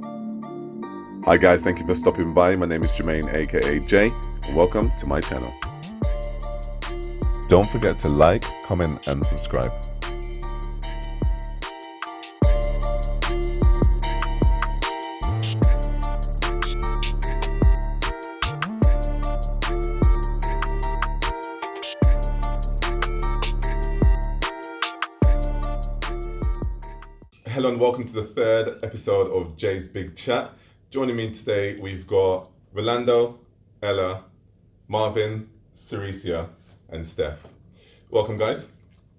Hi guys, thank you for stopping by. My name is Jermaine, aka Jay, and welcome to my channel. Don't forget to like, comment, and subscribe. Hello and welcome to the third episode of Jay's Big Chat. Joining me today, we've got Rolando, Ella, Marvyn, Cerecia, and Stef. Welcome, guys.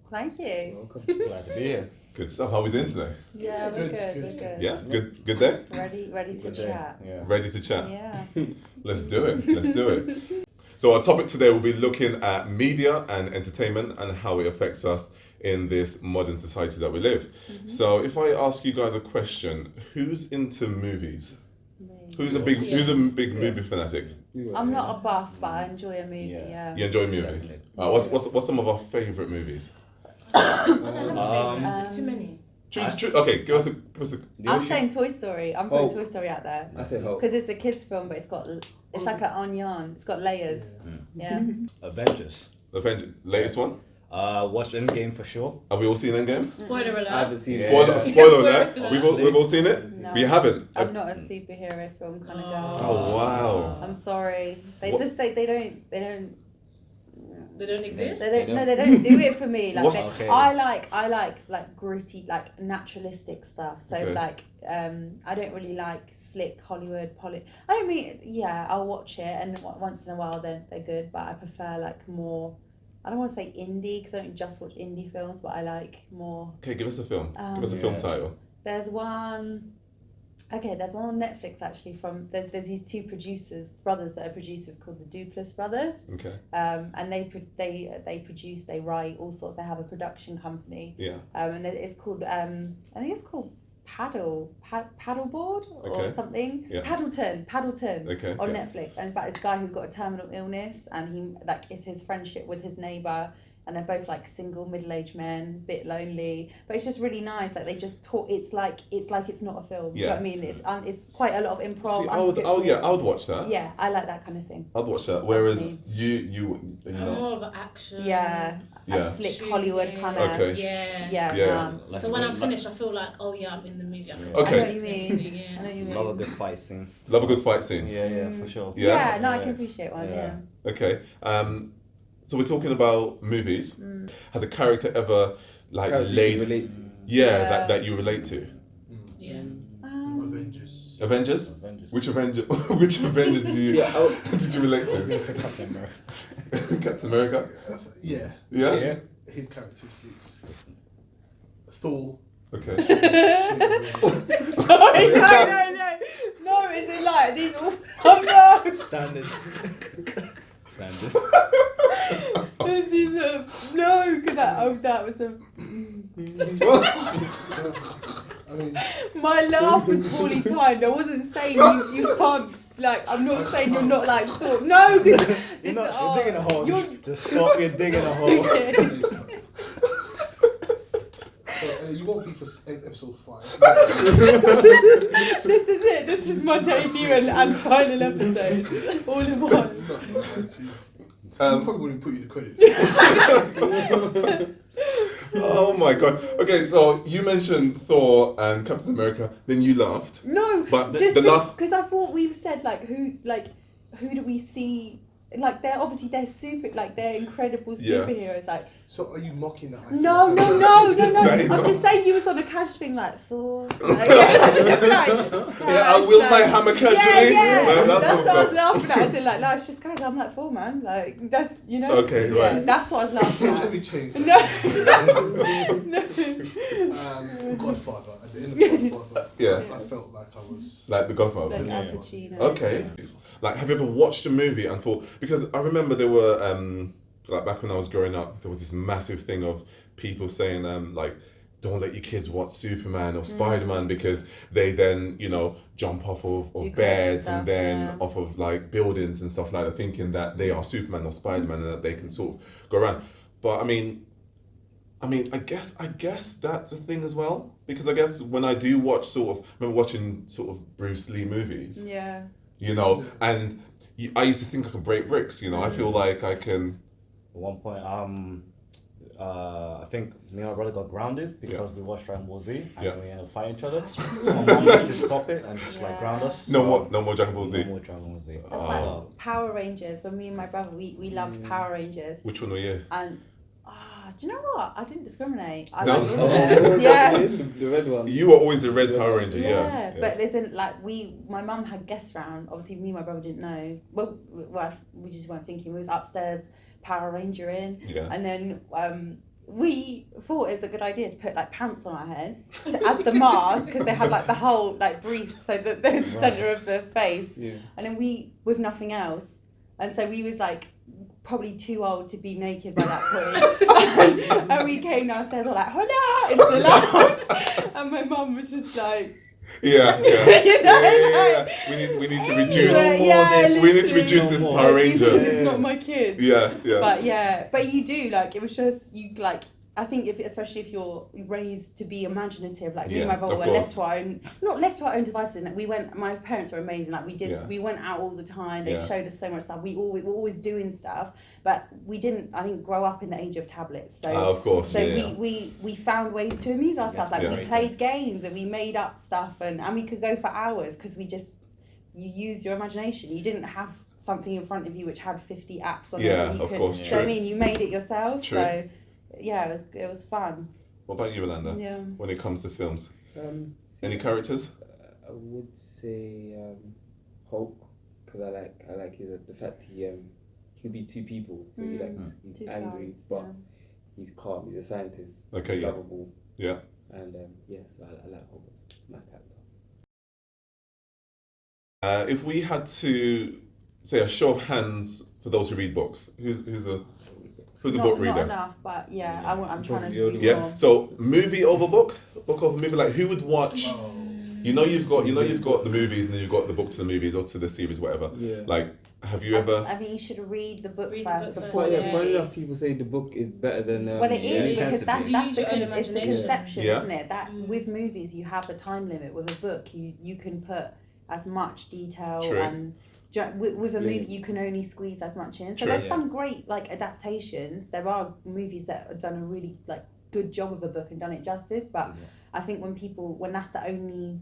Thank you. Welcome. Glad to be here. Good stuff. How are we doing today? Yeah, we're good. Yeah, good day? Ready to chat. Yeah. Ready to chat? Yeah. Let's do it. So our topic today will be looking at media and entertainment and how it affects us in this modern society that we live. Mm-hmm. So if I ask you guys a question, who's into movies? Me. Who's a big movie fanatic? I'm not a buff, but I enjoy a movie. Yeah. You enjoy movie? Definitely. What's some of our favourite movies? There's too many. Choose. Okay, give us a. I'm saying Toy Story. I'm putting Toy Story out there I say Hulk. because it's a kids' film, but it's like an onion. It's got layers. Yeah. Avengers. The latest one. Watched Endgame for sure. Have we all seen Endgame? Spoiler alert. I haven't seen it. Spoiler alert. We've all seen it. No. We haven't. I'm not a superhero film kind of girl. Oh wow. I'm sorry. They What? just say they don't. They don't exist. They don't do it for me. Like What's- Okay. I like gritty, like naturalistic stuff. So Okay. I don't really like slick Hollywood I don't mean, yeah, I'll watch it and once in a while they're good, but I prefer like more. I don't want to say indie because I don't just watch indie films, but I like more. Okay, give us a film. Give us a film title. There's one on Netflix actually there's these two brothers that are producers called the Duplass Brothers. Okay. And they produce, they write all sorts. They have a production company. Yeah. And it's called I think it's called Paddleboard or Okay. something. Yeah. Paddleton Okay. on Yeah. Netflix. And it's about this guy who's got a terminal illness, and he it's his friendship with his neighbour. And they're both like single middle-aged men, bit lonely, but it's just really nice. Like they just talk. It's like it's not a film. Do you know what I mean? It's quite a lot of improv. See, I would watch that. Yeah, I like that kind of thing. I'd watch that. Whereas you I'm know. more of an action. Yeah, Yeah. a slick Hollywood kind of. Okay. Yeah. Yeah. So when I'm finished, I feel like, oh yeah, I'm in the movie. I can Okay. I know what you mean. I Yeah. know what you mean. Love a good fight scene. Love a good fight scene. Yeah, for sure. Yeah? Yeah, no, I can appreciate one. Yeah. Okay. So we're talking about movies. Has a character ever Relate. Yeah. that you relate to? Yeah. Avengers. Avengers? Avengers. Which Avenger did you did you relate to? It's a Captain America. Captain America? Yeah. Yeah? His characteristics. Thor. Okay. Sorry, no. Is it like these? Oh no! Standard. These are no, because that was a. I mean, My laugh was poorly timed. I wasn't saying you can't. Like, I'm not saying you're not like thought. No, because You're digging a hole. Just stop. You're digging a hole. so you won't be for episode 5. This is it. This is my debut and final episode, all in one. Probably wouldn't put you the credits. Oh my god. Okay, so you mentioned Thor and Captain America, then you laughed. No, But just the laugh. because I thought we said who do we see? Like they're super, like they're incredible Yeah. superheroes. Like So are you mocking that? no. That is I'm not- just saying you was on a cash thing like Thor. Like, Yeah, I wield my hammer casually. Yeah. No, That's what I was all- laughing at. I said like, no, it's just casual. I'm like Thor, man. Like that's Okay, yeah, right. That's what I was laughing Let at. me change that. No. Godfather. At the end of Godfather, Yeah. I felt like I was. Like The Godfather. Like Yeah. Al Pacino. Okay. Like, have you ever watched a movie and thought? Because I remember there were like back when I was growing up, there was this massive thing of people saying like, don't let your kids watch Superman or Spider-Man because they then jump off of Do crazy beds stuff, and then yeah. off of like buildings and stuff like that, thinking that they are Superman or Spider-Man and that they can sort of go around. But I mean, I mean, I guess that's a thing as well, because I guess when I do watch remember watching sort of Bruce Lee movies, Yeah. you know, and I used to think I could break bricks, you know. I feel like I can. At one point, I think me and my brother got grounded because we watched Dragon Ball Z and we ended up fighting each other. So my mom had to stop it and just like ground us. No more Dragon Ball Z. No more Dragon Ball Z. That's like Power Rangers. When me and my brother, we loved Power Rangers. Which one were you? And do you know what? I didn't discriminate. I No? liked all of them. Yeah. The red one. You were always a red Power Ranger, Yeah, but listen, like my mum had guests round. Obviously, me and my brother didn't know. Well, we just weren't thinking. We was upstairs, Power Ranger in, and then we thought it was a good idea to put like pants on our head as the mask, because they had like the whole like briefs, so that the center of the face, and then we with nothing else, and so we was like probably too old to be naked by that point. And we came downstairs all like, hola, into the lounge. And my mum was just like, yeah. We need to reduce. We need to reduce this Power Ranger. It's not my kid. Yeah. But you do, like, it was just, you like, I think especially if you're raised to be imaginative, like me and my brother were left to our own, not left to our own devices. My parents were amazing. Like we went out all the time. They showed us so much stuff. We were always doing stuff, but we didn't grow up in the age of tablets. So of course. So we found ways to amuse ourselves. Like we played games and we made up stuff, and we could go for hours because you used your imagination. You didn't have something in front of you which had 50 apps on it. Yeah, of course. So I mean, you made it yourself. True. So. Yeah, it was fun. What about you, Rolando? Yeah. When it comes to films, any characters? I would say Hulk, because I like the fact he could be two people. So he's two angry, sides, but he's calm. He's a scientist. Okay, he's yeah. lovable. Yeah. And so I like Hulk as my character. If we had to say a show of hands for those who read books, who's a book reader? Not enough, but I'm trying to read Yeah. more. So movie over book over movie. Like who would watch? You know you've got the movies and then you've got the book to the movies or to the series, whatever. Yeah. Like, have you ever? I mean, you should read the book Read the first book before. first, But funny enough, people say the book is better than. Well, it is because that's Use your own it's the imagination. conception, Yeah. isn't it? That with movies you have a time limit. With a book, you can put as much detail True. and. With a movie, you can only squeeze as much in. So True. there's some great adaptations. There are movies that have done a really good job of a book and done it justice. But I think when that's the only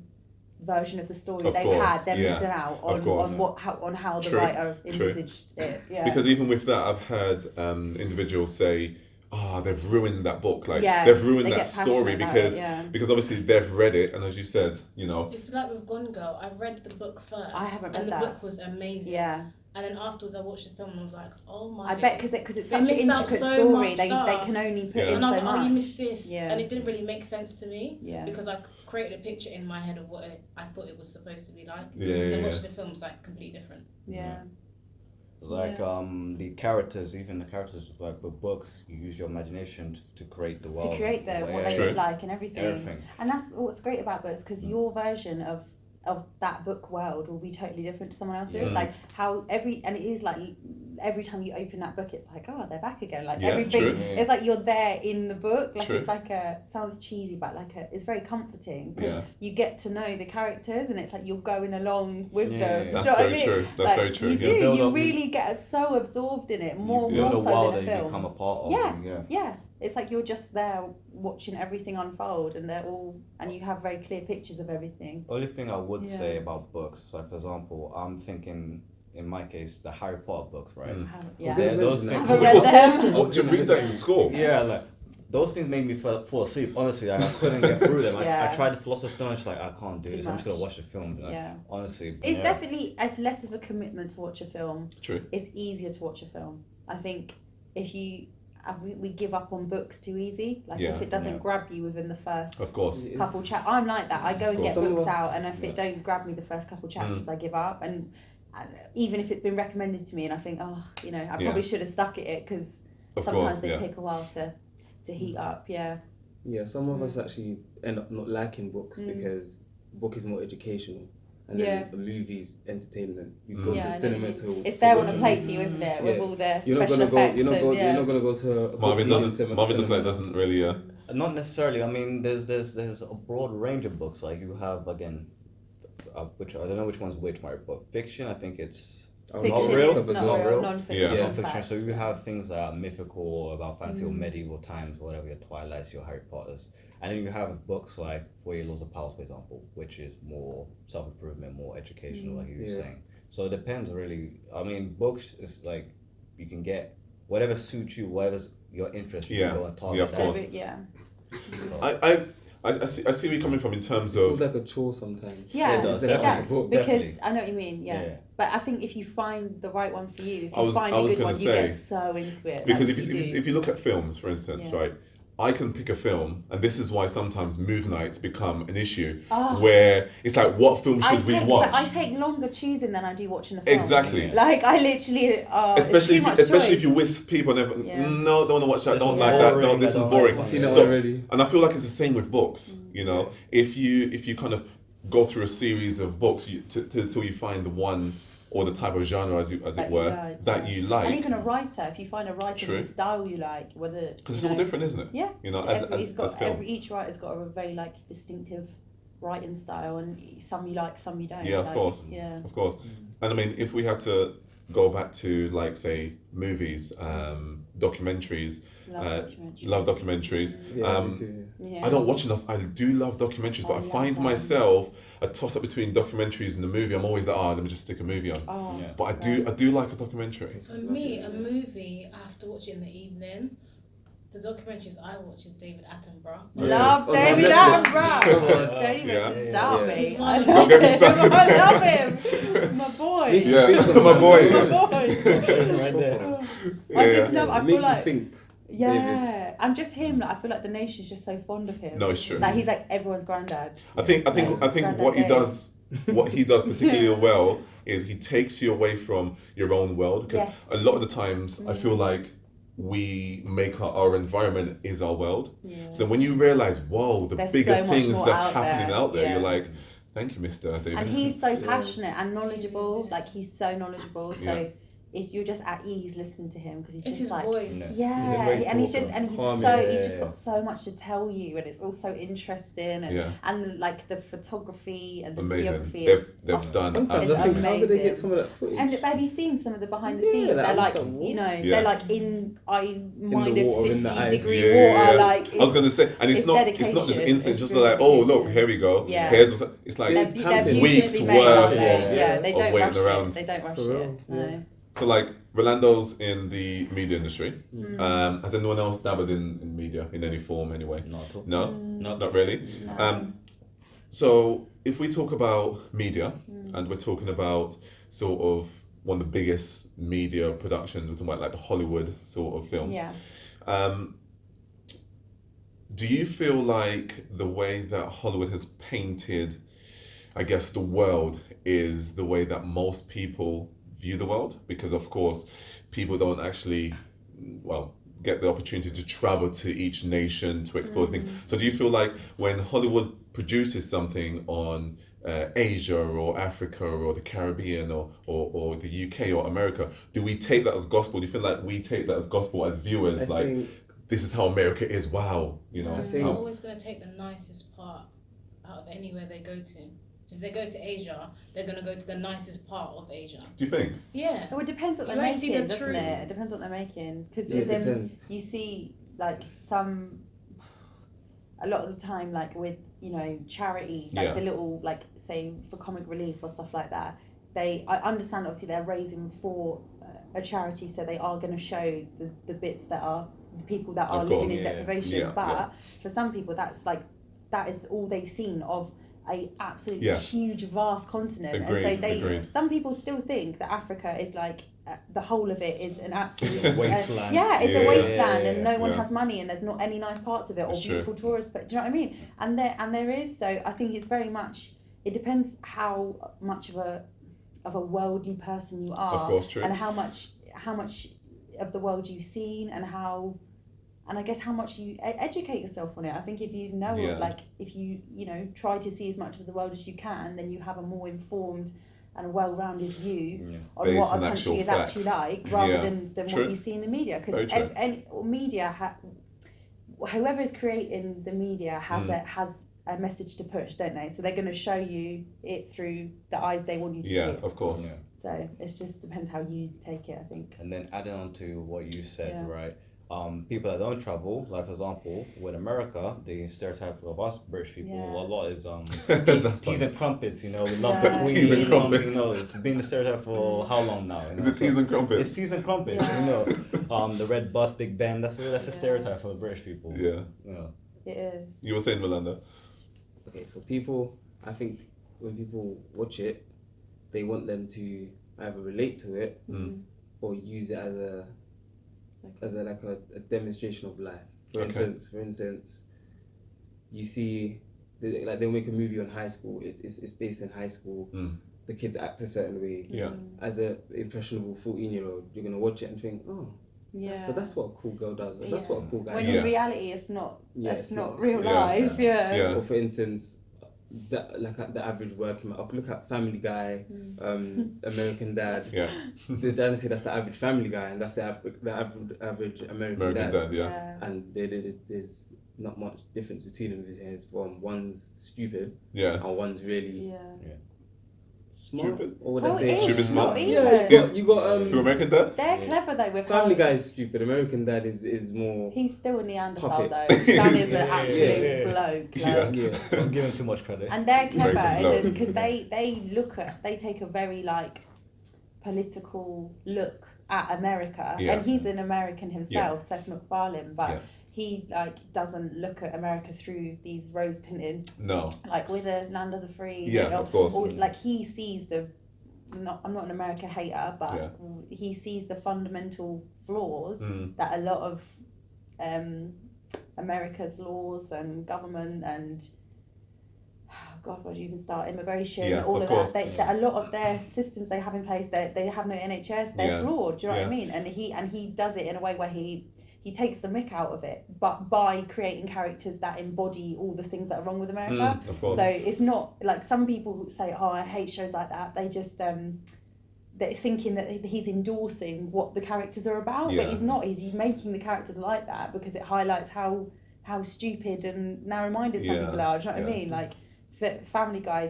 version of the story Of they've course, had, they're yeah. missing out Of course. on how the True, writer true. envisaged it. Yeah. Because even with that, I've heard individuals say, they've ruined that book. Like Yeah, they've ruined they that get story passionate about because it, yeah. because obviously they've read it, and as you said, It's like with Gone Girl. I read the book first. I haven't read and that. the book was amazing. Yeah. And then afterwards, I watched the film and I was like, oh my. I bet because it's such an missed out intricate so story, much they stuff. can only put Yeah. in And I was so like, much. you missed this. Yeah. And it didn't really make sense to me. Yeah. Because I created a picture in my head of what I thought it was supposed to be like. Yeah. Then watching the film was completely different. Yeah. Like the characters, even the characters like the books, you use your imagination to create the world. To create what they True. look like and everything. Everything. And that's what's great about books, because your version of that book world will be totally different to someone else's. Yeah. Like how and it is like every time you open that book, it's like, oh, they're back again. Like Yeah, everything, true. it's like you're there in the book. Like True. it's like sounds cheesy, but it's very comforting because Yeah. you get to know the characters, and it's like you're going along with them. Yeah. Do you That's know what I very mean? true. That's Like, very true. You Yeah. do. Build You up- really get so absorbed in it, more you build a so world than a that you film. become a part of. Yeah. Yeah, it's like you're just there watching everything unfold, and and you have very clear pictures of everything. Only thing I would Yeah. say about books, so for example, I'm thinking, in my case, the Harry Potter books, right? Yeah. Those I things. haven't read them. Oh, to read that in school. Yeah, like those things made me fall asleep. Honestly, like, I couldn't get through them. Yeah. I tried the Philosopher's Stone. She's like, I can't do Too this. I'm just gonna much. watch the film. Like, Yeah. honestly, It's it's less of a commitment to watch a film. True. It's easier to watch a film. I think if we give up on books too easy. Like Yeah. if it doesn't Yeah. grab you within the first Of course. couple I'm like that. I go and Of get course. books out, and if Yeah. it don't grab me the first couple chapters, I give up. And even if it's been recommended to me, and I think, I probably should have stuck at it, because Of sometimes course, they yeah. take a while to heat up. Yeah. Yeah, some of us actually end up not liking books because book is more educational. and Yeah. then a movie's entertainment. You go Yeah, I to know cinema what you mean. to It's there on watch a a plate movie. for you, isn't it? With Yeah. all the You're not special gonna go. effects. You're not gonna go to a Marvyn book doesn't. cinema. Marvyn cinema. doesn't really. Not necessarily. I mean, there's a broad range of books. Like you have again, which I don't know which one's which, Mark, but fiction. I think it's Fiction, not real. it's It's not real. real. Non-fiction. Yeah. Non-fiction. facts, So you yeah. have things that are mythical about fancy or medieval times, whatever, your Twilights, your Harry Potters. And then you have books like 48 Laws of Power, for example, which is more self-improvement, more educational, like you were saying. So it depends really. I mean, books is like, you can get whatever suits you, whatever's your interest, you Yeah. can go and target Yeah, of that. course. Yeah. I see where you're coming from in terms It feels of. like a chore sometimes. Yeah, It does, It's like definitely. a book. Because Definitely. I know what you mean, yeah. Yeah. But I think if you find the right one for you, if I you was- find I a was good gonna one, you say, get so into it. Because like, if you look at films, for instance, Yeah. right, I can pick a film, and this is why sometimes move nights become an issue, Oh. where it's like, what film should we watch? I take longer choosing than I do watching a film. Exactly. Yeah. Like I literally, Especially it's if you're with people and Yeah. no, don't want to watch that, This don't was like that, boring, don't, this I was don't boring. like I've seen it So- already. And I feel like it's the same with books. You know, if you kind of go through a series of books till you find the one or the type of genre, as it were, that you like. And even a writer, if you find a writer True. whose style you like, whether Because it's you all know- different, isn't it? Yeah. You know, Each writer's got a very like distinctive writing style, and some you like, some you don't. Yeah, of like, course. Yeah. Of course. And I mean, if we had to go back to, like, say, movies, documentaries, love documentaries. Yeah, me too. Yeah. I don't watch enough. I do love documentaries, but I I love find them. myself a toss up between documentaries and the movie. I'm always like, let me just stick a movie on. Oh, Yeah. But I do like a documentary. For me, a movie I have to watch in the evening. The documentaries I watch is David Attenborough. Love Oh, David Netflix. Attenborough. Don't even Yeah. start Yeah. me. He's I one of love Don't get me him. started. I love him. My boy. Makes you Yeah, think sometimes. my boy. My boy. Right there. I just Yeah. love. I It feel makes you like. think. Yeah, and just him. Like I feel like the nation's just so fond of him. No, it's true. Like he's like everyone's granddad. I think Granddad what he Dave. does, particularly well, is he takes you away from your own world, because Yes. a lot of the times I feel like we make our environment is our world. Yeah. So then when you realize, whoa, the There's bigger so much things more that's out happening there. out there, Yeah. you're like, thank you, Mr. David. And he's so passionate and knowledgeable. Like he's so knowledgeable. So Yeah. you're just at ease listening to him because he's It's just his like. voice. Yeah, He's a great and he's talker. just he's Calming. he's just got so much to tell you, and it's all so interesting, and Yeah. like the photography and the Amazing. videography They've done Sometimes It's I think, how did they get amazing. some of that footage? And have you seen some of the behind the Yeah, scenes? that They're was like, like, what? you know, Yeah. they're like in minus water, in the 50 ice. degree Yeah, water. yeah. Like I was gonna say, and it's it's not just dedication, instant, it's just really like, oh look, dedication. here we go. Yeah. Here's what's, it's like they're camping. weeks beautifully made, worth aren't they? of- Yeah, they of don't waiting rush around. it. They don't rush For real, it. yeah. No. So like Rolando's in the media industry. Mm. Has anyone else dabbled in media in any form anyway? Not at all. No, Mm. not really. No. So if we talk about media, Mm. and we're talking about sort of one of the biggest media productions, we're talking about like the Hollywood sort of films. Yeah. Do you feel like the way that Hollywood has painted, I guess, the world is the way that most people view the world? Because of course, people don't actually, well, get the opportunity to travel to each nation to explore things. So do you feel like when Hollywood produces something on Asia or Africa or the Caribbean or the UK or America, do we take that as gospel? Do you feel like we take that as gospel as viewers? I Like, think this is how America is, wow, you know? I They're think- always going to take the nicest part out of anywhere they go to. So if they go to Asia, they're going to go to the nicest part of Asia. Do you think? Yeah. Oh, it depends what You they're won't see making, the doesn't truth. it? It depends what they're making. Because Yeah, it depends. you see, like, a lot of the time, like, with, you know, charity, like, Yeah. the little, like, say, for comic relief or stuff like that, I understand, obviously, they're raising for a charity, so they are going to show the bits that are, the people that are Of living course. in Yeah. deprivation. Yeah, But yeah. for some people, that is all they've seen of a absolutely Yeah. huge, vast continent. Agreed, And so agreed. some people still think that Africa is like the whole of it is an absolute Wasteland. yeah, it's Yeah. a wasteland, and no one Yeah. has money, and there's not any nice parts of it or That's true. beautiful tourists. But do you know what I mean? And there is. So I think it's very much. It depends how much of a worldly person you are, Of course, true. and how much of the world you've seen, and and I guess how much you educate yourself on it. I think if you know, like if you try to see as much of the world as you can, then you have a more informed and a well-rounded view on based what on a country is facts. actually like, rather than True. what you see in the media. Because media, whoever is creating the media has a message to push, don't they? So they're going to show you it through the eyes they want you to see it. Yeah, of course. Yeah. So it just depends how you take it, I think. And then adding on to what you said, right? People that don't travel, like for example, with America, the stereotype of us British people, a lot is teas and crumpets. You know, we love the Queen. Teas and crumpets. You know, it's been the stereotype for how long now? You know? Is it teas and crumpets? It's teas and crumpets. You know, the red bus, Big Ben. That's a stereotype for the British people. Yeah. It is. You were saying, Rolando? Okay, so people, I think when people watch it, they want them to either relate to it or use it as a demonstration of life. For instance, you see, like they'll make a movie on high school. It's based in high school. The kids act a certain way. Yeah. As a impressionable 14-year-old, you're gonna watch it and think, oh, so that's what a cool girl does. Or that's what a cool guy does. does. When in reality, it's not. It's not real Yeah. life. Yeah. Or for instance, the average working man. Look at Family Guy, American Dad. Yeah. They don't say that's the average Family Guy, and that's the average American Dad. Yeah. And there's not much difference between them. It's one's stupid, and one's really smart. Stupid. Or would I say stupid smart? Yeah, you got Your American Dad? They're clever though with Family Guy is stupid. American Dad is more. He's still a Neanderthal puppet. though. Stan is an absolute bloke. Don't give him too much credit. And they're clever because they take a very like political look at America, and he's an American himself, Seth MacFarlane, but he like doesn't look at America through these rose tinted. No. Like with a Land of the Free. Yeah, of course. Or, like he sees I'm not an America hater, but he sees the fundamental flaws that a lot of America's laws and government and God, where do you even start? Immigration, all of that. That a lot of their systems they have in place, they have no NHS. They're flawed. Do you know what I mean? And he does it in a way where he takes the mick out of it, but by creating characters that embody all the things that are wrong with America. Of course. So it's not like some people say, "Oh, I hate shows like that." They just they're thinking that he's endorsing what the characters are about, but he's not. He's making the characters like that because it highlights how stupid and narrow-minded some people are. Do you know what I mean? Like Family Guy,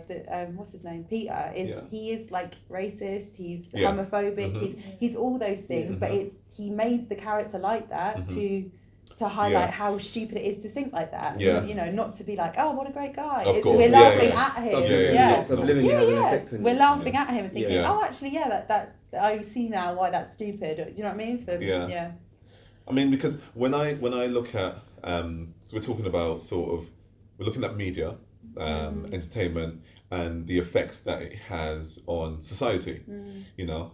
what's his name? Peter he is like racist. He's homophobic. He's all those things, but he made the character like that to highlight how stupid it is to think like that. You know, not to be like, oh, what a great guy. We're laughing at him. Subliminally has an effect on you. We're laughing at him and thinking, oh, actually, that I see now why that's stupid. Do you know what I mean? I mean, because when I look at, we're talking about we're looking at media, entertainment, and the effects that it has on society. You know,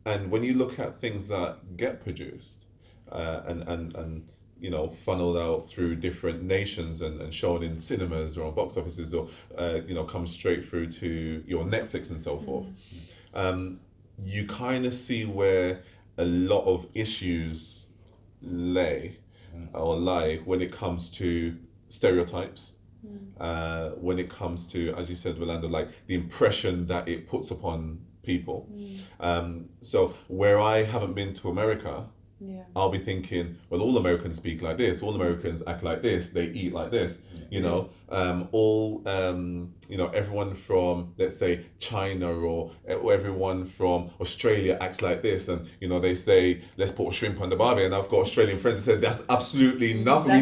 and when you look at things that get produced and you know, funneled out through different nations and shown in cinemas or on box offices or you know, come straight through to your Netflix and so forth, you kind of see where a lot of issues lie when it comes to stereotypes. When it comes to, as you said, Rolando, like the impression that it puts upon people. So where I haven't been to America, I'll be thinking, well, all Americans speak like this, all Americans act like this, they eat like this, you know, you know, everyone from, let's say, China or everyone from Australia acts like this, and, you know, they say, let's put a shrimp on the barbie, and I've got Australian friends that said, that's absolutely nothing.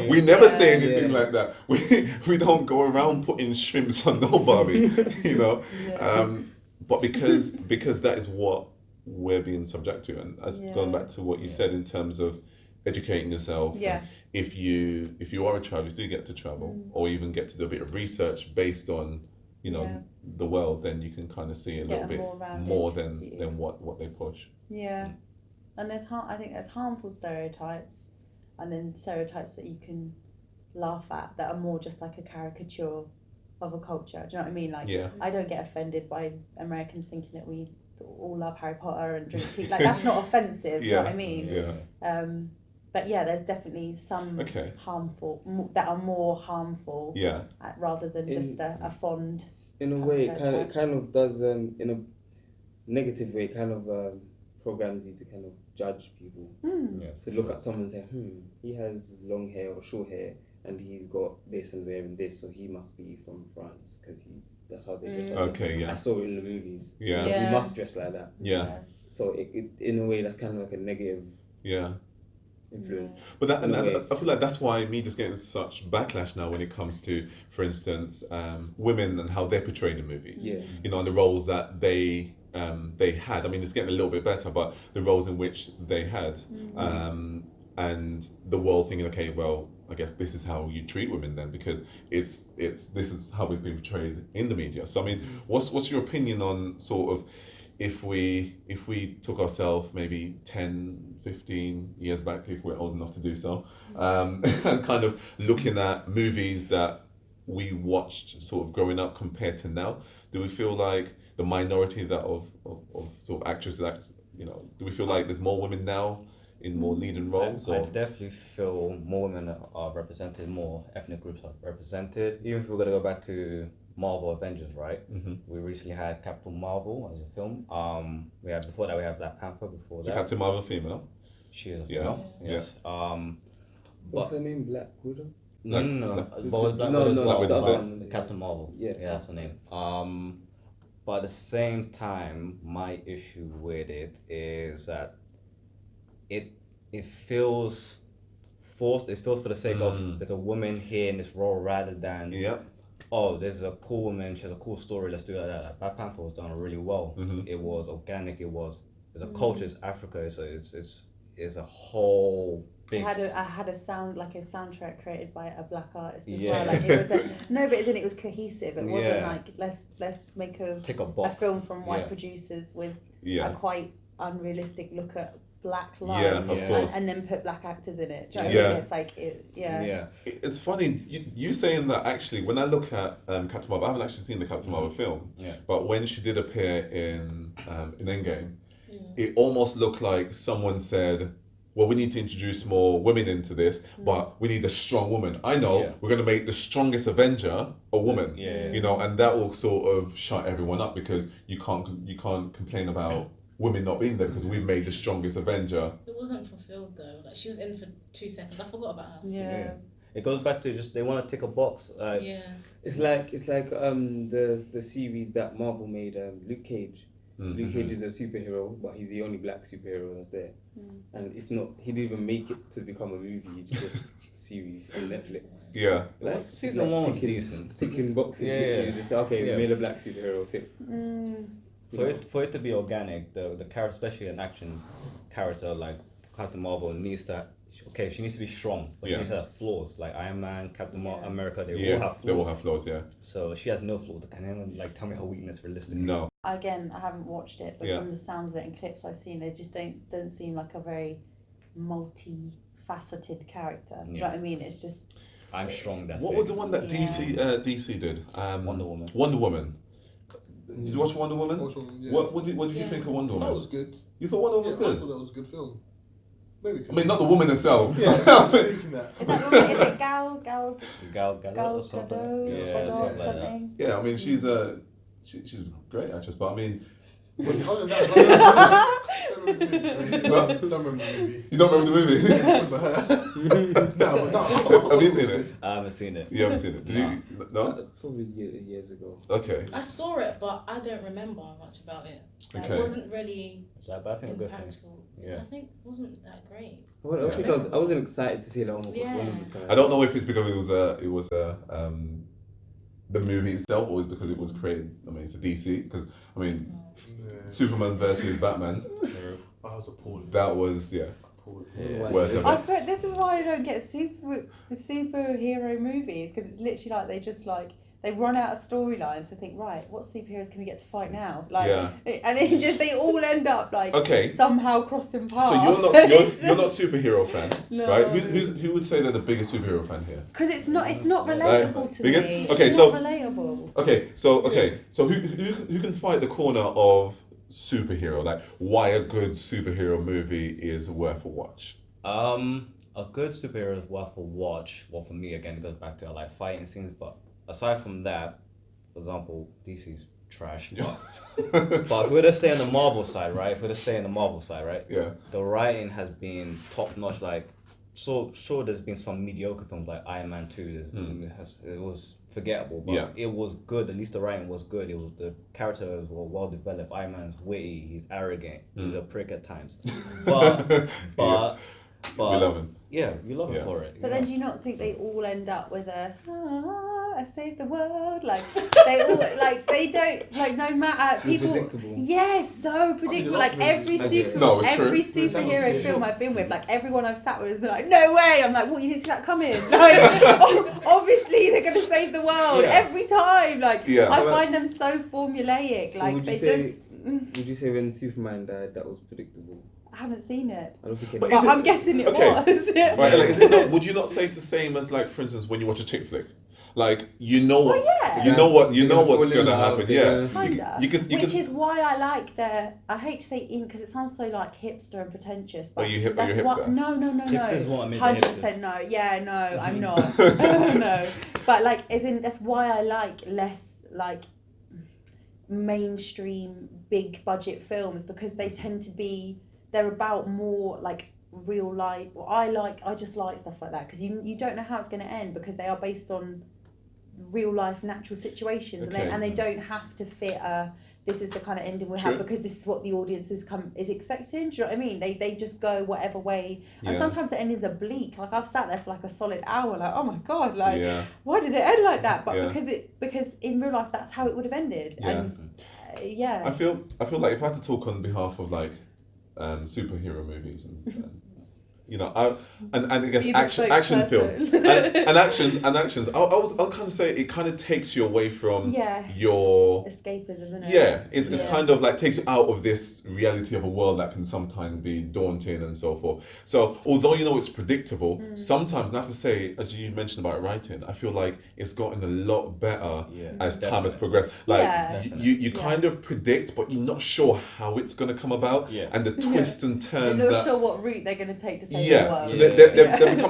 We never say anything like that. We don't go around putting shrimps on no barbie, you know, but because that is what we're being subject to, and as going back to what you said in terms of educating yourself, if you are a child, you do get to travel or even get to do a bit of research based on, you know, the world, then you can kind of see a little bit more than what they push. And I think there's harmful stereotypes, and then stereotypes that you can laugh at that are more just like a caricature of a culture. Do you know what I mean? Like I don't get offended by Americans thinking that we all love Harry Potter and drink tea. Like that's not offensive. Do you know what I mean? But yeah, there's definitely some Okay. harmful that are more harmful Yeah. rather than just a fond. In a way, abstract it kind of does in a negative way, kind of programs you to kind of judge people. Yeah, To look at someone and say, he has long hair or short hair, and he's got this and wearing this, so he must be from France because that's how they dress. Okay, yeah. I saw it in the movies. Yeah. So he must dress like that. Yeah. So it in a way that's kind of like a negative Yeah. influence. But that, In and a way. I feel like that's why media's getting such backlash now when it comes to, for instance, women and how they're portrayed in movies. Yeah. You know, and the roles that they had. I mean, it's getting a little bit better, but the roles in which they had, and the world thinking, okay, well, I guess this is how you treat women then, because this is how it's been portrayed in the media. So I mean, what's your opinion on sort of if we took ourselves maybe 10, 15 years back, if we're old enough to do so, and kind of looking at movies that we watched sort of growing up compared to now, do we feel like the minority that of sort of actresses do we feel like there's more women now in more leading roles? I Or definitely feel more women are represented, more ethnic groups are represented. Even if we're gonna go back to Marvel Avengers, right? We recently had Captain Marvel as a film. We had before that we had Black Panther. Before so that, Captain Marvel female? she is a Yeah. female. Yes. What's her name? Black Widow? No. But Black No, Widow's no, Marvel, Black Widow's the other right? one. Captain Marvel. Yeah. That's her name. But at the same time, my issue with it is that it feels forced. It feels for the sake of there's a woman here in this role rather than oh, there's a cool woman, she has a cool story, let's do that. Black Panther was done really well. It was organic. There's a culture. It's Africa. It's a whole. I had a soundtrack created by a black artist as Yeah. well. Like it was it was cohesive. It wasn't Yeah. like let's make Tick a a box. film from white Yeah. producers with Yeah. a quite unrealistic look at black life. Yeah, of course. And then put black actors in it. Do you know what I mean? It's like Yeah. It's funny you saying that. Actually, when I look at Captain Marvel, I haven't actually seen the Captain Marvel film. Yeah. But when she did appear in Endgame, it almost looked like someone said, well, we need to introduce more women into this, but we need a strong woman. I know we're going to make the strongest Avenger a woman. Yeah. You know, and that will sort of shut everyone up because you can't complain about women not being there because we've made the strongest Avenger. It wasn't fulfilled though. Like she was in for 2 seconds. I forgot about her. Yeah. It goes back to just they want to tick a box. Yeah. It's like the series that Marvel made, Luke Cage. Luke Cage is a superhero, but he's the only black superhero that's there. And it's not, he didn't even make it to become a movie, it's just a series on Netflix. Yeah. Like It's season one was ticking- decent. Ticking boxes, Yeah, literally, yeah. just say, okay, Yeah. we made a black superhero, tick. For it to be organic, the character, especially an action character like Captain Marvel, needs to. Okay, she needs to be strong, but she needs to have flaws. Like Iron Man, Captain America, they all have flaws. They all have flaws. Yeah. So she has no flaws. Can anyone tell me her weakness realistically? No. Again, I haven't watched it, but Yeah. from the sounds of it and clips I've seen, they just don't seem like a very multi-faceted character. Do you know what I mean? It's just I'm strong. That's What it. was the one that DC did? Wonder Woman. Wonder Woman. Did you watch Wonder Woman? Yeah. What did you think of Wonder Woman? That was good. You thought Wonder Woman was I good? thought that was a good film. Maybe. I mean, not the woman herself. Yeah, I'm thinking that. is that woman? Is it Gal Gadot or something? Gadot? Yeah, Gadot, something like that. something? Yeah, I mean, she's a great actress, but I mean, Other than that, I don't remember the movie. you don't remember the movie? I remember her. No. Have you seen it? I haven't seen it. You haven't seen it? Did you? No. Probably years ago. Okay. I saw it, but I don't remember much about it. Okay. It wasn't really Is that bad? I think a good thing. impactful. Yeah. I think it wasn't that great. Well, Was it because I memorable? wasn't excited to see it. Oh my gosh, Yeah. one of the time. I don't know if it's because it was the movie itself, or it's because it was created. I mean, it's a DC. Because I mean, Superman versus Batman. I was appalled. That was Appalled. Yeah. worth of I it. thought this is why I don't get superhero movies, because it's literally like they run out of storylines to think, right, what superheroes can we get to fight now? And they all end up somehow crossing paths. So you're not superhero fan, No. right? Who would say they're the biggest superhero fan here? Because it's not relatable to Biggest? me. Okay, It's so- not relatable. So who can fight the corner of superhero? Like why a good superhero movie is worth a watch? a good superhero is worth a watch. Well, for me, again, it goes back to I like fighting scenes. But aside from that, for example, DC's trash. But if we're to stay on the Marvel side, right? Yeah. The writing has been top notch. Like, so sure, there's been some mediocre films like Iron Man 2. It was forgettable, but it was good. At least the writing was good. It was the characters were well developed. Iron Man's witty. He's arrogant. He's a prick at times. But we love him. Yeah, we love him for it. But then do you not think they all end up with I saved the world? Like they all they don't no matter people. Predictable. Yeah, so predictable. Like every superhero film I've been with, like everyone I've sat with has been like, no way. I'm like, what, you didn't see that coming? Like obviously they're gonna save the world every time. Like I find them so formulaic. So like would you say when Superman died that was predictable? I haven't seen it. I don't think But I'm guessing it was. Right, like, is it not, would you not say it's the same as, like, for instance, when you watch a chick flick? Like, you know what's gonna happen. Yeah, Which is why I like I hate to say because it sounds so like hipster and pretentious. But are you hipster? No. Hipsters want to make 100% no. Yeah, no, I'm not. No, but like, as in that's why I like less like mainstream big budget films, because they tend to be, they're about more like real life. Well, I just like stuff like that, because you don't know how it's going to end, because they are based on real life natural situations, and they don't have to fit this is the kind of ending we have because this is what the audience is expecting. Do you know what I mean? They just go whatever way, and sometimes the endings are bleak. Like I've sat there for like a solid hour, like, oh my god, like why did it end like that? But because in real life that's how it would have ended. And I feel like if I had to talk on behalf of like superhero movies and you know, I guess action film and actions. I'll kind of say it kind of takes you away from your escapism, isn't it? Yeah, it's kind of like takes you out of this reality of a world that can sometimes be daunting and so forth. So although you know it's predictable, sometimes, and I have to say, as you mentioned about writing, I feel like it's gotten a lot better as time has progressed. Like you kind of predict, but you're not sure how it's going to come about, and the twists and turns. You're not sure what route they're going to take to save the world. So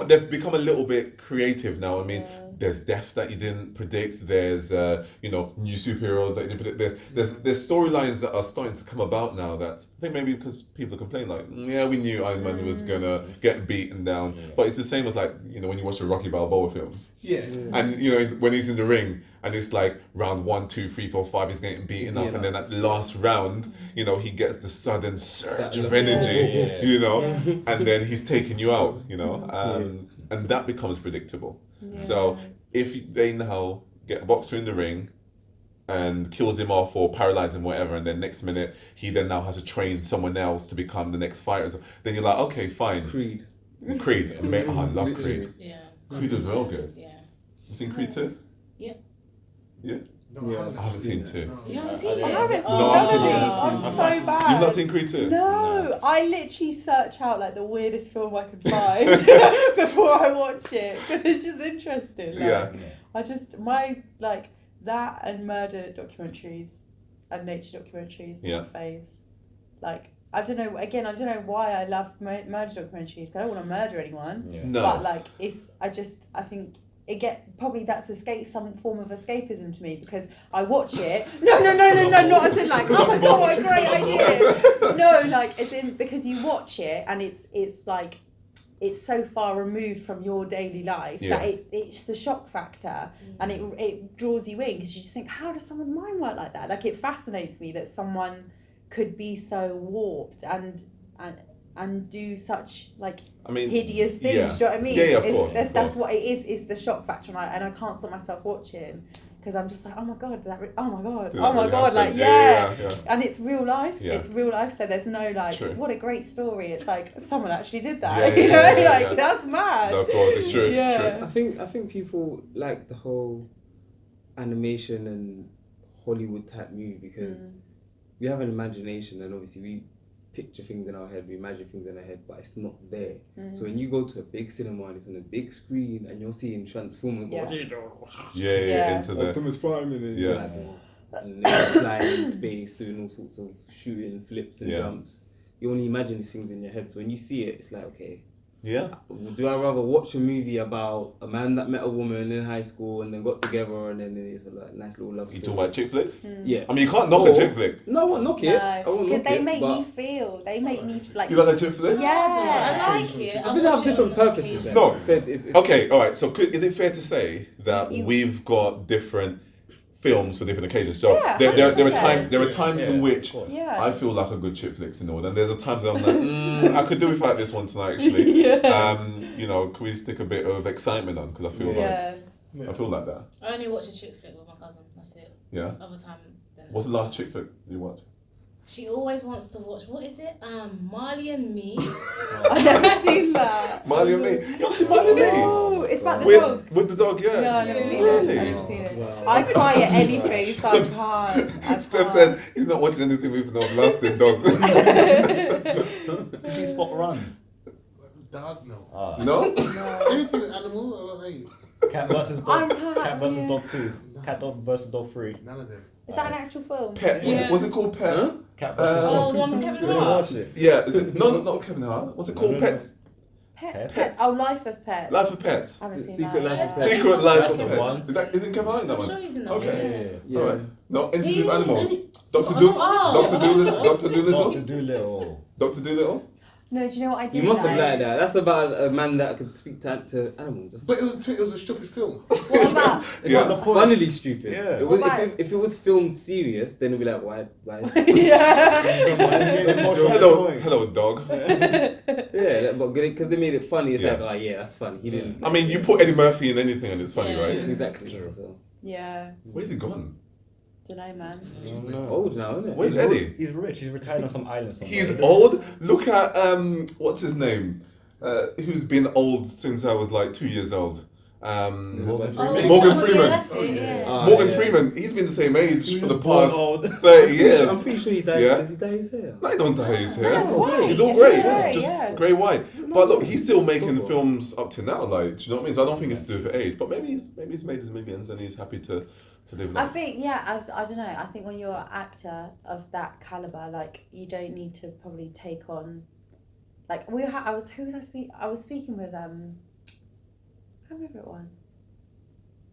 they've become a little bit creative now. I mean, there's deaths that you didn't predict. There's new superheroes that you didn't predict. There's storylines that are starting to come about now that I think maybe because people complain like, we knew Iron Man was gonna get beaten down, but it's the same as like when you watch the Rocky Balboa films. And when he's in the ring and it's like round 1, 2, 3, 4, 5, he's getting beaten up, and then at the last round, he gets the sudden surge of energy, and then he's taking you out, and that becomes predictable. So if they now get a boxer in the ring and kills him off or paralyzes him, whatever, and then next minute he then now has to train someone else to become the next fighter, so then you're like, okay, fine. Creed. I love Creed. Yeah. Creed is real good. Yeah. You seen Creed 2? Yeah. Yeah? No, I haven't seen 2. You haven't seen it? I haven't seen No, I've seen it. it. I'm so bad. You've not seen Creed 2? No, I literally search out like the weirdest film I could find before I watch it, because it's just interesting. Like, I just that and murder documentaries and nature documentaries are my faves. Like I don't know why I love murder documentaries, because I don't want to murder anyone. No. But like I think probably that's some form of escapism to me, because I watch it. No, not as in like, oh my god, what a great idea. No, like as in because you watch it and it's like it's so far removed from your daily life that it's the shock factor, and it draws you in, because you just think, how does someone's mind work like that? Like it fascinates me that someone could be so warped and do such hideous things. Do you know what I mean? Yeah, of course. That's what it is. It's the shock factor, and I can't stop myself watching, because I'm just like, oh my god, like and it's real life. It's real life. So there's no what a great story. It's like someone actually did that. That's mad. No, of course, it's true. Yeah. True. I think people like the whole animation and Hollywood type movie, because we have an imagination, and obviously we picture things in our head, we imagine things in our head, but it's not there. So when you go to a big cinema and it's on a big screen and you're seeing Transformers into the Optimus Prime and they're flying in space, doing all sorts of shooting flips and jumps. You only imagine these things in your head, so when you see it, it's like, okay, Yeah. Do I rather watch a movie about a man that met a woman in high school and then got together and then it's a like, nice little love You story? talk about chick flicks? Yeah. I mean, you can't knock a chick flick. No, I won't knock it. I won't because knock they it, make but me feel. They make me like. You like a chick flick? Yeah. I like it. I think they have different purposes. Then. No. If- Okay, all right. So is it fair to say that You- we've got different films for different occasions? So Yeah, there are 100%. times in Yeah, which of course. Yeah. I feel like a good chick flicks in order, and there's a time that I'm like, I could do without this one tonight actually. You know, can we stick a bit of excitement on? Because I feel Yeah. I feel like that. I only watch a chick flick with my cousin. That's it. Yeah. Other time. Then What's the last chick flick you watched? She always wants to watch. What is it? Marley and Me. I've never seen that. Marley and Me. You ever seen Marley and Me? Oh, it's about the dog. With the dog, yeah. No, I've never seen Really? it. I've never seen it. Wow. I cry at anything, so I can't. Steph said he's not watching anything with no lasting dog. See Spot Run. Dog, no. No? Anything with animal, I hate. Cat versus I'm dog. cat, Cat versus yeah. dog 2. Cat dog versus dog 3. None of them. Is that an actual film? Pet. Yeah. Was it called Pet? Huh? Cat versus Oh, dog. the one with Kevin You didn't Hart. watch it? Yeah. Is it, no, not Kevin Hart. What's it called? No, no, no. Pets. Pet. Pets. Oh, Life of Pets. Life of Pets. I haven't seen Secret that. Life of Yeah. Pets. Secret Life That's of the Pets. one. Isn't Kevin Hart in that I'm one? sure he's in that Okay. Yeah. All right. No, anything with He- animals. he- Doctor Oh. Dolittle. Doctor Dr. Dolittle. Dolittle. Doctor Dolittle. No, do you know what I did You must have say? liked that. That's about a man that could speak to animals. That's But it was a stupid film. What about? it's Yeah. not funnily stupid. Yeah. It was, What about- if it was filmed serious, then it'd be like, why? yeah. Hello, dog. Yeah, but because they made it funny, it's Yeah. like, oh yeah, that's funny. He didn't. I mean, you put Eddie Murphy in anything and it's funny, Yeah. right? Exactly. True. So. Yeah. Where's he gone? Don't know, man. Old now, isn't it? Where's Eddie? He's rich. He's retired on some island somewhere. He's old. Look at what's his name? Who's been old since I was like 2 years old. Morgan Oh, Freeman. Morgan yeah, Freeman. that's it, yeah. Ah, Morgan yeah. Freeman. He's been the same age He for the was born past old. 30 years. I'm pretty sure he died. Yeah. Does he dye his hair? No, he don't dye his hair. No, it's white. He's all It's grey, grey, just yeah. grey white. But look, he's still making Purple. films up to now. Like, do you know what I mean? So I don't think it's to do with age. But maybe he's made his millions and he's happy to live I that. think, yeah, I don't know. I think when you're an actor of that caliber, like, you don't need to probably take on, like, who was I speaking? I was speaking with, I can't remember who it was.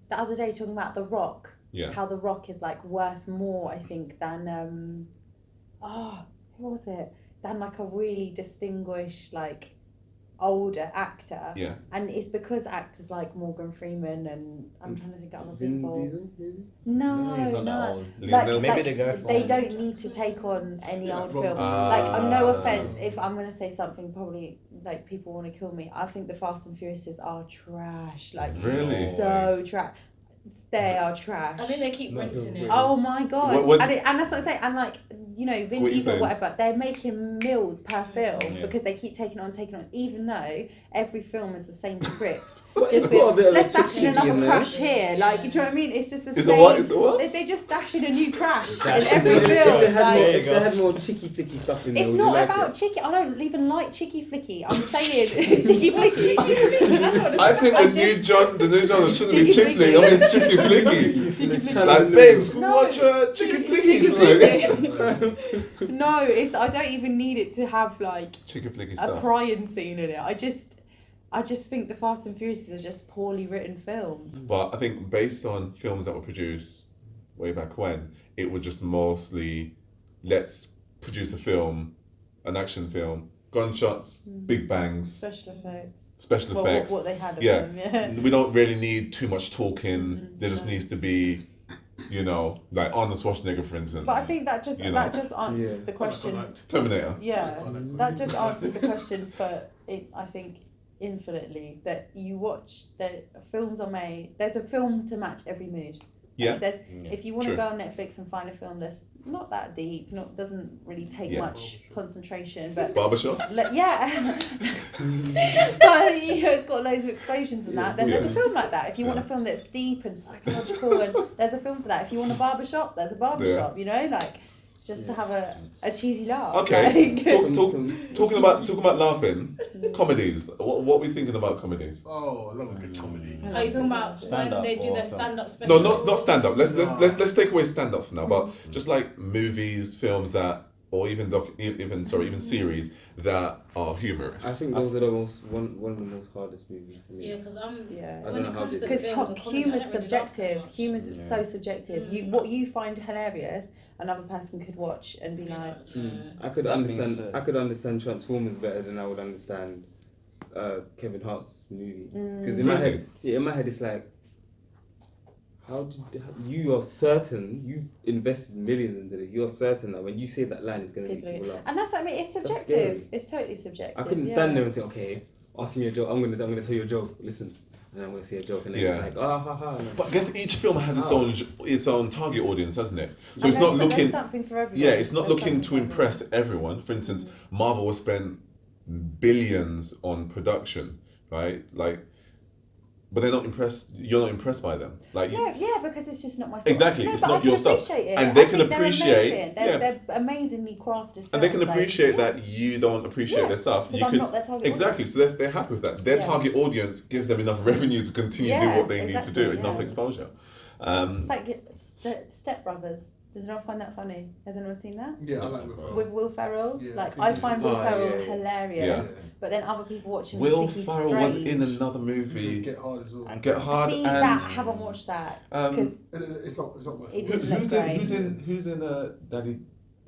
The other day, talking about The Rock. Yeah. How The Rock is, like, worth more, I think, than, who was it? Than, like, a really distinguished, like, older actor. Yeah. And it's because actors like Morgan Freeman and I'm trying to think of other Vin people. Diesel, maybe? No, he's not that no. old. Liam Like, Neeson. Maybe they go for they it. don't need to take on any Yeah, old Rob- film. Ah. Like, no offense, if I'm gonna say something, probably like people want to kill me. I think the Fast and Furiouses are trash. Like, Really? so trash. They are trash. I think they keep rinsing it. Oh my god! What was- And that's what I say. And like, you know, Vin What you Diesel, saying? whatever, they're making meals per film Yeah. because they keep taking on, even though every film is the same script. But Just it's got a bit of let's a dash in chick flicky in another there. crash here. Like, do you know what I mean? It's just the Is it same. what? Is it what? They just dash in a new crash in Dash. every If film. they had more, Like, There you if they go. had more chicky flicky stuff in there, it's would you not like about it? chicky. I don't even like chicky flicky. I'm saying chicky flicky. I think I the new genre shouldn't be Chicky chick flick. I mean chicky flicky. Chicky flicky. Like, babes, can we No. watch chicken Chicky flicky? flicky. No, it's. I don't even need it to have like Chicken flicky a stuff. crying scene in it. I just think the Fast and Furious are just poorly written films. But I think based on films that were produced way back when, it was just mostly let's produce a film, an action film, gunshots, big bangs, Special effects. special Well, effects. what they had of Yeah. them, yeah. We don't really need too much talking. Mm, There just no. needs to be, you know, like Arnold Schwarzenegger, for instance. But I think that just You know. answers Yeah. the question. Terminator. Yeah, that just answers the question for it. I think infinitely that you watch that films are made. There's a film to match every mood. Yeah. Like there's Yeah. if you want to True. go on Netflix and find a film that's not that deep, doesn't really take Yeah. much concentration, but Barbershop. yeah, but you know, it's got loads of explosions and that. Then there's a Yeah. film like that. If you want a Yeah. film that's deep and psychological, and there's a film for that. If you want a barbershop, there's a barbershop. You know, like just to have a cheesy laugh. Okay. Like, Talking about laughing, comedies. What are we thinking about comedies? Oh, I love a good comedy. Are you talking about Stand when up they do or their film? stand-up special? No, not stand up. Let's take away stand up for now. But just like movies, films that or even even series that are humorous. I think those are the one of the most hardest movies to make. Yeah, because Yeah. I when don't know it how comes they to do it. Because film and comedy, I humour's don't really laugh subjective. that much. Humour's Yeah. so subjective. What you find hilarious, another person could watch and be like, I could That being understand. said- I could understand Transformers better than I would understand Kevin Hart's movie. Because in my head, it's like, you are certain you've invested millions into this. You're certain that when you say that line, it's gonna make people laugh. and that's what I mean. It's That's subjective. scary. It's totally subjective. I couldn't stand there and say, okay, ask me a joke. I'm gonna tell you a joke. Listen, and I'm gonna say a joke, and then it's like, ha ha. But I guess each film has its own target audience, hasn't it? So And it's not there's looking. something for everyone. Yeah, it's not There's looking something to for impress everyone. For instance, Marvel will spend billions on production, right? Like, but they're not impressed. You're not impressed by them. Like, No, yeah, because it's just not my stuff. Exactly, No, it's but not I can your stuff. appreciate it. And they I can think appreciate- They're amazing. They're amazingly crafted films. and they can like, appreciate yeah. that you don't appreciate Yeah, their stuff. because You I'm could not their target exactly. audience. So they're happy with that. Their Yeah. target audience gives them enough revenue to continue to do Yeah, what they need to exactly, do. Enough yeah. exposure. It's like Step Brothers. Does anyone find that funny? Has anyone seen that? Yeah, I like Will Ferrell. With Will Ferrell? Yeah, like, I I think find he's- Will Ferrell yeah. hilarious, Yeah. but then other people watch him Will just think he's Ferrell strange. was in another movie. Get Hard as well. And Get Hard See and that? I haven't watched that. Because It's not worth It it. didn't look great. who's in Daddy?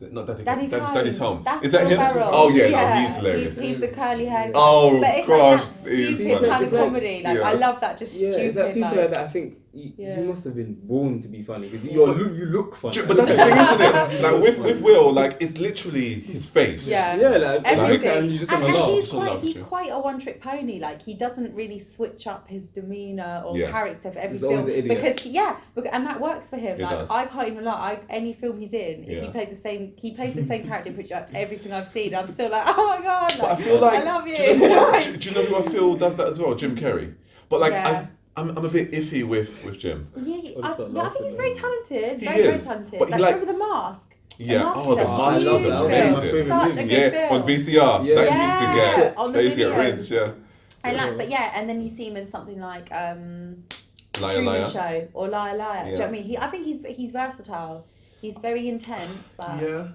Not Daddy. Daddy's Home. That's Is that Will him? Ferrell. Oh yeah, no, he's hilarious. He's the curly hair. Oh But it's gosh, like that he's stupid funny. kind of It's like- comedy. Like yeah. I love that. Just Yeah, stupid. it's like people like that. I think Yeah. you must have been born to be funny because Yeah. you look funny. But that's the thing, isn't it? Like with Will, like it's literally his face. Yeah. Yeah, like Everything. and you just and have a laugh. he's So loved he's you. quite a one-trick pony. Like he doesn't really switch up his demeanor or Yeah. character for every He's film always the idiot. and that works for him. It Like does. I can't even lie. Any film he's in, if Yeah. he plays the same character pretty much everything I've seen. I'm still like, oh my god, But I like, feel like I love you. Do you know who I feel does that as well? Jim Carrey. But like Yeah. I'm a bit iffy with Jim. Yeah, I'll start I think he's very talented. He Very is, talented. but he Like like- Remember The Mask? Yeah. Mask Oh, is the a Mask huge was film. amazing. Such a good Yeah, film. on VCR. Yeah. That used to Yeah, get. on the They used to get video. rich. Yeah. I like, but yeah, and then you see him in something like Liar, Truman liar. Show or Liar Liar. Do you know Yeah. what I mean? I think he's versatile. He's very intense, but Yeah.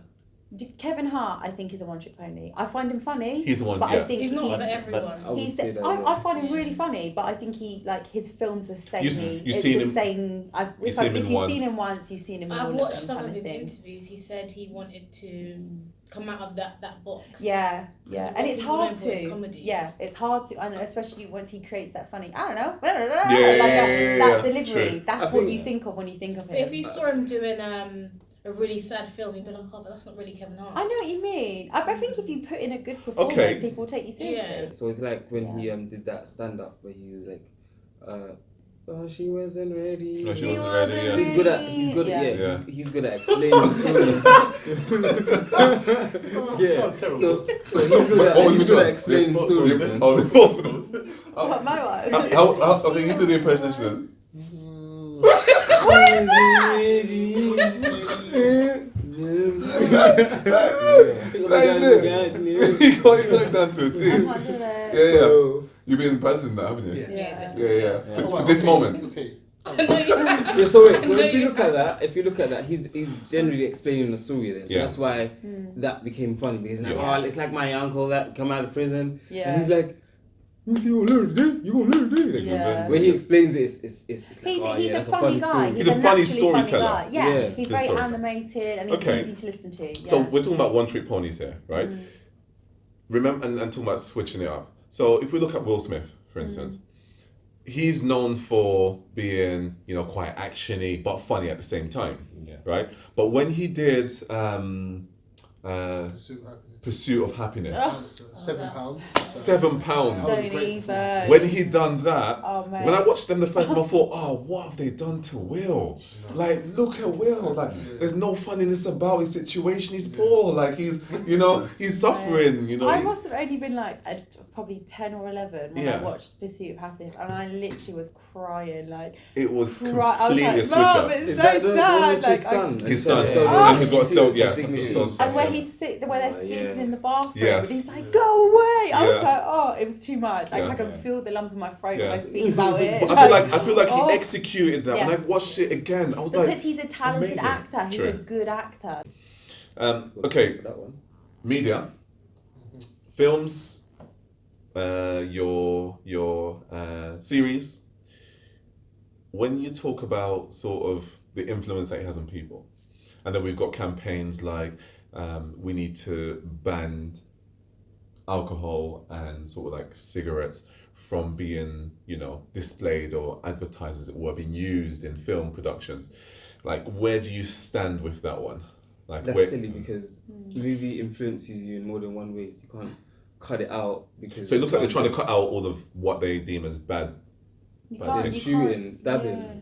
Kevin Hart, I think, is a one-trick pony. I find him funny. He's the one. but yeah. I think He's not for But- everyone. I would He's say that. I find him really funny, but I think his films are samey. you've It's seen the him- same. you've seen him If in you've one. seen him once, you've seen him in all I've of watched them, some kind of his thing. interviews. He said he wanted to come out of that box. Yeah, Because and what it's people hard know for is to. comedy. Yeah, it's hard to, and especially once he creates that funny. I don't know. Yeah, that delivery. true. That's I what think- you think of when you think of But if him. you saw him doing a really sad film, you'd be like, oh, but that's not really Kevin Hart. I know what you mean. I think if you put in a good performance, Okay. people will take you seriously. Yeah. So it's like when he did that stand up where he was like, oh, she wasn't ready. No, she He wasn't ready. wasn't Yeah. He's good at Yeah. he's good at explaining stories. That was terrible. So he's good at explaining stories. man. Oh, the both of them. What, my one? Okay, you do the impersonation. You got it down to a I T. can't do it. Yeah. You've been practicing that, haven't you? Yeah. Yeah, definitely. Yeah. Oh, For wow, this okay, moment. Okay. Yeah, so wait, so No, if you you look at that, he's generally explaining the story there. So Yeah. that's why that became funny because he's like, Yeah. oh, it's like my uncle that come out of prison, Yeah. and he's like, you gonna learn today? You gonna learn today? Yeah. When he explains it, it's like, He's, oh, he's yeah, a that's funny guy. story. He's a funny naturally storyteller. guy. Yeah, Yeah. he's Good very storyteller. animated and he's Okay. easy to listen to. Yeah. So we're talking about one-trick ponies here, right? Remember, and talking about switching it up. So if we look at Will Smith, for instance, he's known for being, quite actiony but funny at the same time, Yeah. right? But when he did Pursuit Pursuit of Happiness. of Happiness, £7. £7. That was a Don't great even. When he done that, Oh, man. when I watched them the first time, I thought, oh, what have they done to Will? Like, look at Will. Like, there's no funniness about his situation. He's poor. Like, he's suffering. I must have only been like probably 10 or 11 when I Yeah. watched Pursuit of Happiness, and I literally was crying. Like, It was I was completely a like, switch Mom, up. it's Is so that the one sad. with Like, his son? His son, Oh. and he's got Big yeah, machines. and where they're sleeping in the bathroom, and he's like, "Go away!" I was Yeah. like, "Oh, it was too much." Like Yeah. I can feel the lump in my throat Yeah. when I speak about it. But I feel like oh. he executed that. Yeah. When I watched it again, I was Because like, he's a talented amazing. actor. He's True. a good actor. Okay, For that one. media, films, your series. When you talk about sort of the influence that it has on people, and then we've got campaigns like we need to ban alcohol and sort of like cigarettes from being, displayed or advertised, as it were, being used in film productions. Like, where do you stand with that one? Like, That's silly because movie influences you in more than one way. You can't cut it out because. So it looks like they're trying to cut out all of what they deem as bad. You But can't, the you shooting, can't- stabbing. yeah.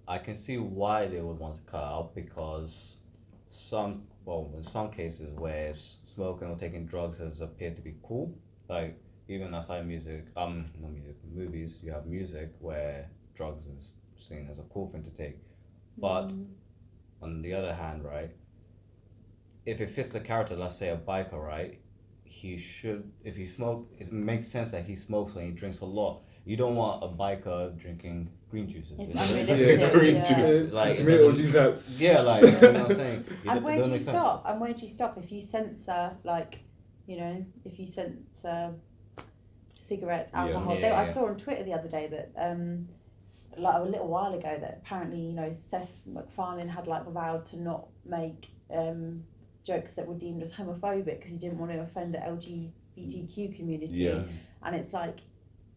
I can see why they would want to cut out because in some cases where smoking or taking drugs has appeared to be cool, like even outside music, not music, movies, you have music where drugs is seen as a cool thing to take. But on the other hand, right, if it fits the character, let's say a biker, right, he should, if he smoke, it makes sense that he smokes when he drinks a lot. You don't want a biker drinking green juices. It's you know? unrealistic. Green yeah. juice. Like, it Tomato doesn't- juice out. Yeah, like, you know what I'm saying? And where do you make sense. stop? And where do you stop if you censor, like, if you censor cigarettes, alcohol? Yeah. I saw on Twitter the other day that, like a little while ago, that apparently, Stef MacFarlane had like vowed to not make jokes that were deemed as homophobic because he didn't want to offend the LGBTQ community. Yeah. And it's like,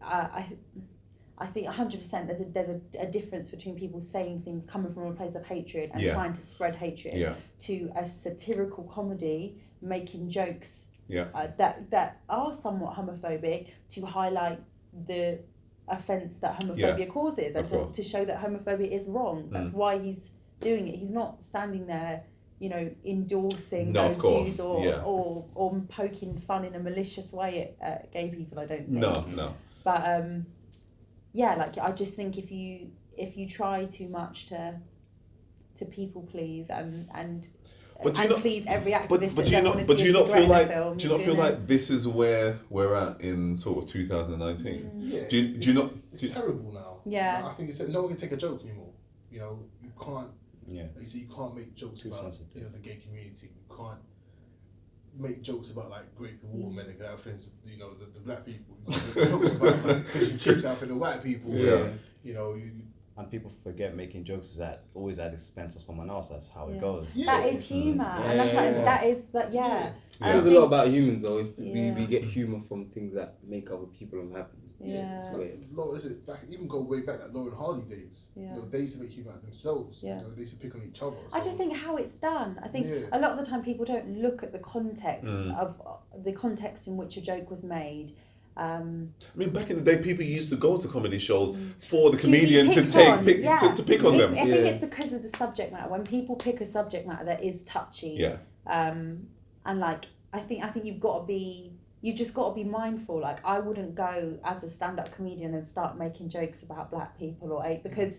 I think 100% there's a difference between people saying things coming from a place of hatred and trying to spread hatred to a satirical comedy making jokes that are somewhat homophobic to highlight the offence that homophobia causes and to show that homophobia is wrong. That's why he's doing it. He's not standing there, endorsing those views or poking fun in a malicious way at gay people, I don't think. No. But I just think if you try too much to people please and please every activist that don't want to see a cigarette in a film. Do you not feel like this is where we're at in sort of 2019? Yeah, Do you not? It's terrible now. Yeah. Like, I think no one can take a joke anymore. You can't. Yeah. You can't make jokes about the gay community. You can't make jokes about like grape and watermelon because that offends the black people. You can't make jokes about like fish and chips that offend the white people. Yeah. And people forget making jokes is always at the expense of someone else. That's how it goes. Yeah. That is humour, and that's that is that It And says I a lot think- about humans though. Yeah. We get humour from things that make other people unhappy. Yeah. Even go way back like Lauren Hardy days. Yeah. They used to make humor out of themselves. Yeah. They used to pick on each other. I just think how it's done. I think a lot of the time people don't look at the context of the context in which a joke was made. I mean, back in the day, people used to go to comedy shows for the To be comedian to picked pick on them. I think it's because of the subject matter. When people pick a subject matter that is touchy, and like I think you just got to be mindful. Like I wouldn't go as a stand-up comedian and start making jokes about black people or because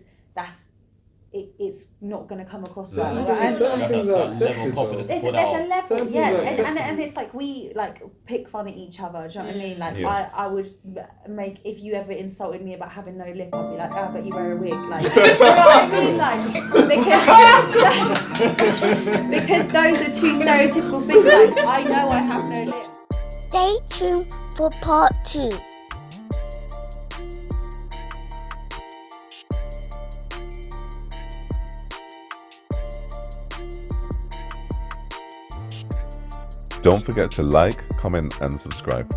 it's not going to come across well. There's certain things that are sexist though. There's a level, Certain things yeah, are and it's like we like pick fun at each other. Do you know what I mean? Like I would make if you ever insulted me about having no lip, I'd be like, oh, but you wear a wig, like, you know what I mean? Like because those are two stereotypical things. Like I know I have no lip. Stay tuned for part 2. Don't forget to like, comment and subscribe.